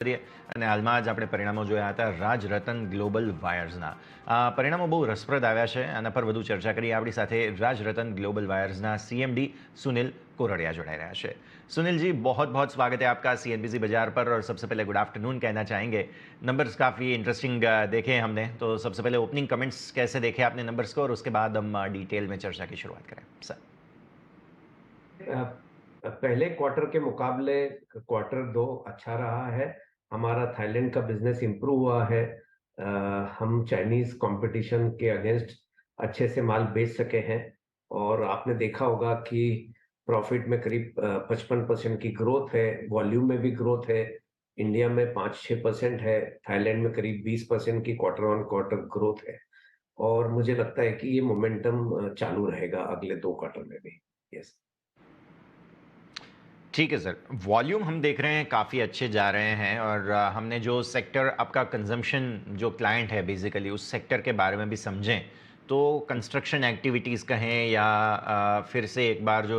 અને હાલમાં જ આપણે પરિણામો જોયા હતા રાજરતન ગ્લોબલ વાયર્સના. પરિણામો બહુ રસપ્રદ આવ્યા છે. આના પર વધુ ચર્ચા કરીએ આપણી સાથે રાજરતન ग्लोबल वायर्स ना सीएमडी सुनील कोरड़िया जुड़ रहे हैं. सुनील जी, बहुत बहुत स्वागत है आपका सीएनबीसी बाजार पर. और सबसे पहले गुड आफ्टरनून कहना चाहेंगे. नंबर्स काफ़ी इंटरेस्टिंग देखे हैं हमने, तो सबसे पहले ओपनिंग कमेंट्स कैसे देखे आपने नंबर्स को, और उसके बाद हम डिटेल में चर्चा की शुरुआत करें सर. पहले क्वार्टर के मुकाबले क्वार्टर 2 अच्छा रहा है. हमारा थाईलैंड का बिजनेस इंप्रूव हुआ है. हम चाइनीज कंपटीशन के अगेंस्ट अच्छे से माल बेच सके हैं. और आपने देखा होगा कि प्रॉफिट में करीब 55% की ग्रोथ है. वॉल्यूम में भी ग्रोथ है. इंडिया में 5-6% है. थाईलैंड में करीब 20% की क्वार्टर ऑन क्वार्टर ग्रोथ है. और मुझे लगता है कि ये मोमेंटम चालू रहेगा अगले 2 क्वार्टर में भी. यस. ठीक है सर. वॉल्यूम हम देख रहे हैं काफ़ी अच्छे जा रहे हैं, और हमने जो सेक्टर आपका कंजम्पशन जो क्लाइंट है बेसिकली उस सेक्टर के बारे में भी समझें तो कंस्ट्रक्शन एक्टिविटीज़ कहें या फिर से एक बार जो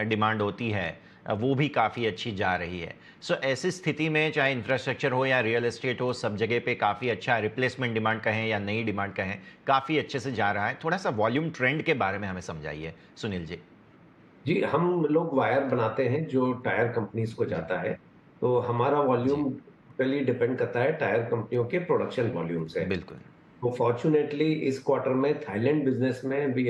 डिमांड होती है वो भी काफ़ी अच्छी जा रही है. सो ऐसी स्थिति में चाहे इंफ्रास्ट्रक्चर हो या रियल एस्टेट हो, सब जगह पे काफ़ी अच्छा रिप्लेसमेंट डिमांड कहें या नई डिमांड कहें, काफ़ी अच्छे से जा रहा है. थोड़ा सा वॉल्यूम ट्रेंड के बारे में हमें समझाइए सुनील जी. जी, हम लोग वायर बनाते हैं जो टायर कंपनीज को जी. जाता है. तो हमारा जी. वॉल्यूम टोटली डिपेंड करता है टायर कंपनियों के प्रोडक्शन वॉल्यूम से. बिल्कुल. तो फॉर्चुनेटली इस क्वार्टर में थाईलैंड बिजनेस में भी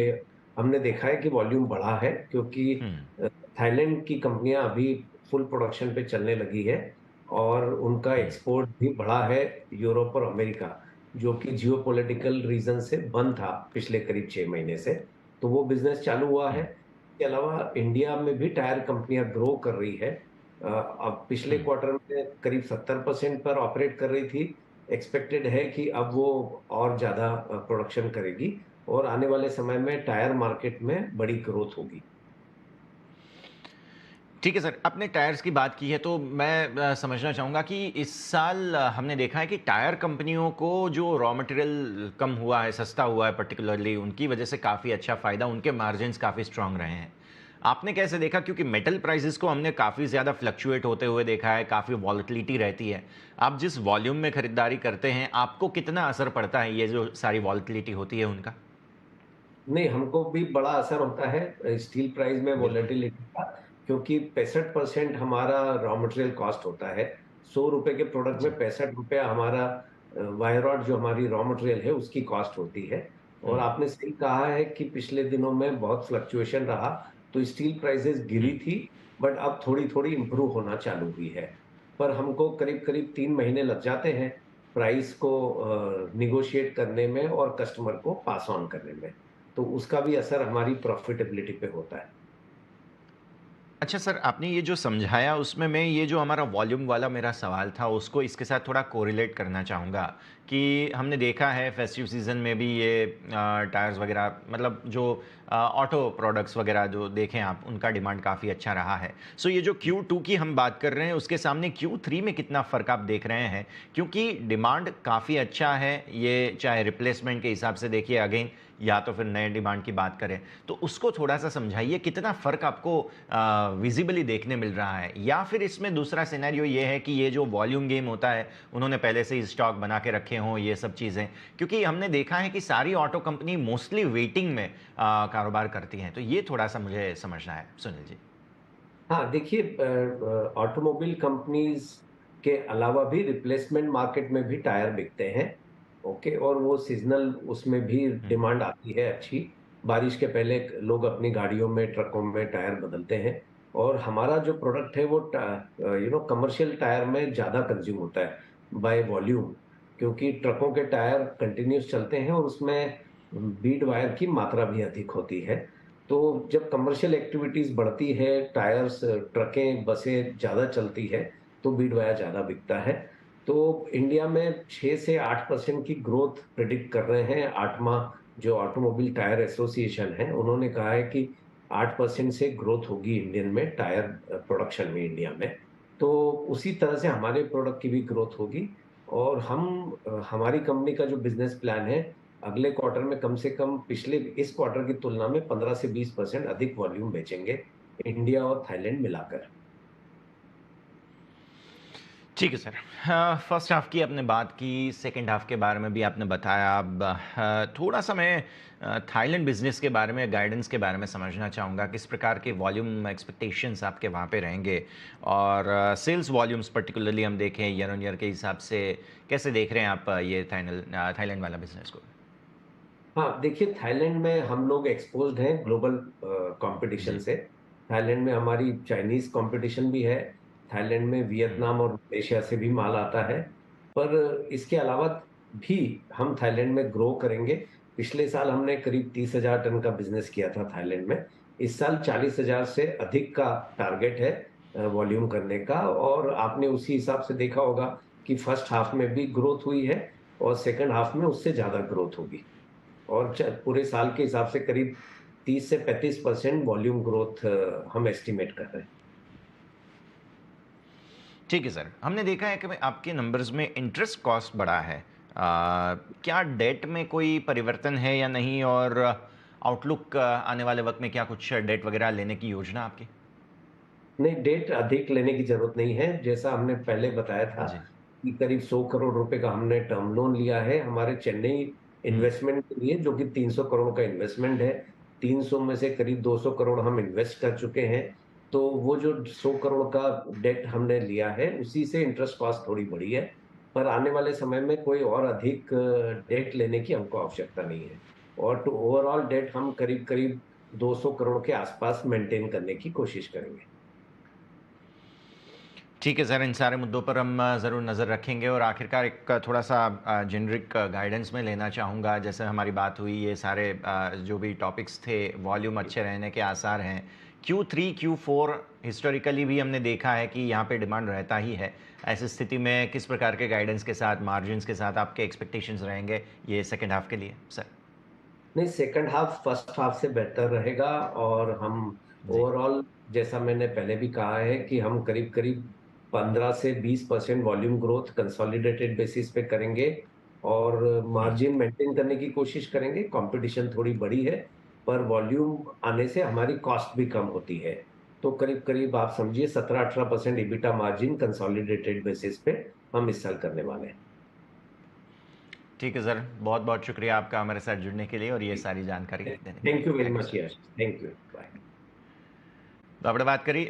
हमने देखा है कि वॉल्यूम बढ़ा है, क्योंकि हम्म. थाईलैंड की कंपनियां अभी फुल प्रोडक्शन पे चलने लगी है. और उनका हम्म. एक्सपोर्ट भी बढ़ा है यूरोप और अमेरिका, जो कि जियोपॉलिटिकल रीजन से बंद था पिछले करीब 6 महीने से. तो वो बिजनेस चालू हुआ है. हम्म. इसके अलावा इंडिया में भी टायर कंपनियां ग्रो कर रही है. अब पिछले हम्म. क्वार्टर में करीब 70% पर ऑपरेट कर रही थी. एक्सपेक्टेड है कि अब वो और ज्यादा प्रोडक्शन करेगी. और आने वाले समय में टायर मार्केट में बड़ी ग्रोथ होगी. ठीक है सर. आपने टायर्स की बात की है तो मैं समझना चाहूँगा कि इस साल हमने देखा है कि टायर कंपनियों को जो रॉ मटेरियल कम हुआ है, सस्ता हुआ है, पर्टिकुलरली उनकी वजह से काफ़ी अच्छा फ़ायदा, उनके मार्जिन्स काफ़ी स्ट्रांग रहे हैं. आपने कैसे देखा, क्योंकि मेटल प्राइसेस को हमने काफ़ी ज़्यादा फ्लक्चुएट होते हुए देखा है, काफ़ी वॉलेटिलिटी रहती है. आप जिस वॉल्यूम में खरीदारी करते हैं, आपको कितना असर पड़ता है ये जो सारी वॉलेटिलिटी होती है उनका? नहीं, हमको भी बड़ा असर होता है स्टील प्राइस में बिल्कुल. वोलेटिलिटी का. क्योंकि 65% हमारा रॉ मटेरियल कॉस्ट होता है. 100 रुपए के प्रोडक्ट में जी. 65 रुपया हमारा वायर रॉड जो हमारी रॉ मटेरियल है उसकी कॉस्ट होती है. और हम्म. आपने सही कहा है कि पिछले दिनों में बहुत फ्लक्चुएशन रहा. तो स्टील प्राइसेस गिरी हम्म. थी. बट अब थोड़ी थोड़ी इंप्रूव होना चालू हुई है. पर हमको करीब करीब 3 महीने लग जाते हैं प्राइस को निगोशिएट करने में और कस्टमर को पास ऑन करने में. तो उसका भी असर हमारी प्रॉफिटेबिलिटी पे होता है. अच्छा सर, आपने ये जो समझाया उसमें मैं ये जो हमारा वॉल्यूम वाला मेरा सवाल था उसको इसके साथ थोड़ा कोरिलेट करना चाहूँगा कि हमने देखा है फेस्टिव सीज़न में भी ये टायर्स वगैरह, मतलब जो ऑटो प्रोडक्ट्स वगैरह जो देखें आप, उनका डिमांड काफ़ी अच्छा रहा है. सो ये जो Q2 की हम बात कर रहे हैं उसके सामने Q3 में कितना फ़र्क आप देख रहे हैं, क्योंकि डिमांड काफ़ी अच्छा है, ये चाहे रिप्लेसमेंट के हिसाब से देखिए अगेन, या तो फिर नए डिमांड की बात करें, तो उसको थोड़ा सा समझाइए. कितना फ़र्क आपको विजिबली देखने मिल रहा है, या फिर इसमें दूसरा सिनेरियो ये है कि ये जो वॉल्यूम गेम होता है उन्होंने पहले से ही स्टॉक बना के रखे हों, ये सब चीज़ें, क्योंकि हमने देखा है कि सारी ऑटो कंपनी मोस्टली वेटिंग में कारोबार करती हैं. तो ये थोड़ा सा मुझे समझना है सुनील जी. हाँ, देखिए, ऑटोमोबाइल कंपनीज के अलावा भी रिप्लेसमेंट मार्केट में भी टायर बिकते हैं. ओके. और वो सीजनल उसमें भी हम्म. डिमांड आती है अच्छी. बारिश के पहले लोग अपनी गाड़ियों में ट्रकों में टायर बदलते हैं. और हमारा जो प्रोडक्ट है वो कमर्शियल टायर में ज्यादा कंज्यूम होता है बाय वॉल्यूम. क्योंकि ट्रकों के टायर कंटिन्यूस चलते हैं और उसमें बीड वायर की मात्रा भी अधिक होती है. तो जब कमर्शियल एक्टिविटीज बढ़ती है, टायर्स, ट्रकें, बसें ज्यादा चलती है, तो बीड वायर ज्यादा बिकता है. तो इंडिया में 6 से 8% की ग्रोथ प्रिडिक्ट कर रहे हैं. आठवां जो ऑटोमोबाइल टायर एसोसिएशन है उन्होंने कहा है कि 8% से ग्रोथ होगी इंडियन में टायर प्रोडक्शन में इंडिया में. तो उसी तरह से हमारे प्रोडक्ट की भी ग्रोथ होगी. और हमारी कंपनी का जो बिजनेस प्लान है, अगले क्वार्टर में कम से कम पिछले इस क्वार्टर की तुलना में 15 से 20% अधिक वॉल्यूम बेचेंगे, इंडिया और थाईलैंड मिलाकर. ठीक है सर। फर्स्ट हाफ की आपने बात की, सेकंड हाफ के बारे में भी आपने बताया। अब थोड़ा-सा मैं थाईलैंड बिज़नेस के बारे में, गाइडेंस के बारे में समझना चाहूँगा। किस प्रकार के वॉल्यूम एक्सपेक्टेशंस आपके वहाँ पे रहेंगे? और सेल्स वॉल्यूम्स पर्टिकुलरली हम देखें ईयर ऑन ईयर के हिसाब से, कैसे देख रहे हैं आप ये थाईलैंड वाला बिज़नेस को? हाँ, देखिए थाईलैंड में हम लोग एक्सपोज़्ड हैं ग्लोबल कॉम्पिटिशन जी। से। थाईलैंड में हमारी चाइनीज़ कॉम्पिटिशन भी है, थाईलैंड में हुँ। वियतनाम और मलेशिया से भी माल आता है। पर इसके अलावा भी हम थाईलैंड में ग्रो करेंगे। पिछले साल हमने करीब 30,000 टन का बिज़नेस किया था थाईलैंड में। इस साल 40,000 से अधिक का टारगेट है वॉल्यूम करने का, और आपने उसी हिसाब से देखा होगा कि फर्स्ट हाफ में भी ग्रोथ हुई है और सेकंड हाफ में उससे ज़्यादा ग्रोथ होगी। और पूरे साल के हिसाब से करीब 30 से 35% वॉल्यूम ग्रोथ हम एस्टिमेट कर रहे हैं। ठीक है सर। हमने देखा है कि भाई आपके नंबर्स में इंटरेस्ट कॉस्ट बढ़ा है। क्या डेट में कोई परिवर्तन है या नहीं? और आउटलुक आने वाले वक़्त में क्या कुछ डेट वग़ैरह लेने की योजना आपकी? नहीं, डेट अधिक लेने की ज़रूरत नहीं है। जैसा हमने पहले बताया था जी। कि करीब 100 करोड़ रुपए का हमने टर्म लोन लिया है हमारे चेन्नई हुँ। इन्वेस्टमेंट के लिए, जो कि 300 करोड़ का इन्वेस्टमेंट है। 300 में से करीब 200 करोड़ हम इन्वेस्ट कर चुके हैं। तो वो जो 100 करोड़ का डेट हमने लिया है, उसी से इंटरेस्ट कॉस्ट थोड़ी बढ़ी है। पर आने वाले समय में कोई और अधिक डेट लेने की हमको आवश्यकता नहीं है। और टू ओवरऑल डेट हम करीब-करीब 200 करोड़ के आसपास मेंटेन करने की कोशिश करेंगे। ठीक है सर, इन सारे मुद्दों पर हम ज़रूर नज़र रखेंगे। और आखिरकार एक थोड़ा-सा जेनेरिक गाइडेंस में लेना चाहूँगा। जैसे हमारी बात हुई, ये सारे जो भी टॉपिक्स थे, वॉल्यूम अच्छे रहने के आसार हैं। Q3, Q4 हिस्टोरिकली भी हमने देखा है कि यहाँ पे डिमांड रहता ही है। ऐसी स्थिति में किस प्रकार के गाइडेंस के साथ, मार्जिन्स के साथ आपके एक्सपेक्टेशंस रहेंगे ये सेकंड हाफ के लिए? सर। नहीं, सेकंड हाफ फर्स्ट हाफ से बेहतर रहेगा, और हम जी। ओवरऑल, जैसा मैंने पहले भी कहा है कि हम करीब-करीब 15 से 20% वॉल्यूम ग्रोथ कंसोलिडेटेड बेसिस पे करेंगे और हुँ। मार्जिन मेंटेन करने की कोशिश करेंगे। कंपटीशन थोड़ी बड़ी है, पर वॉल्यूम आने से हमारी कॉस्ट भी कम होती है। तो करीब-करीब आप समझिए 17-18% एबिटा मार्जिन कंसोलिडेटेड बेसिस पे हम इस साल करने वाले हैं। ठीक है सर, बहुत-बहुत शुक्रिया आपका हमारे साथ जुड़ने के लिए और ये सारी जानकारी देने के लिए। Thank you very thank you much sir. Yes. Thank you. Bye. तो આપણે વાત કરી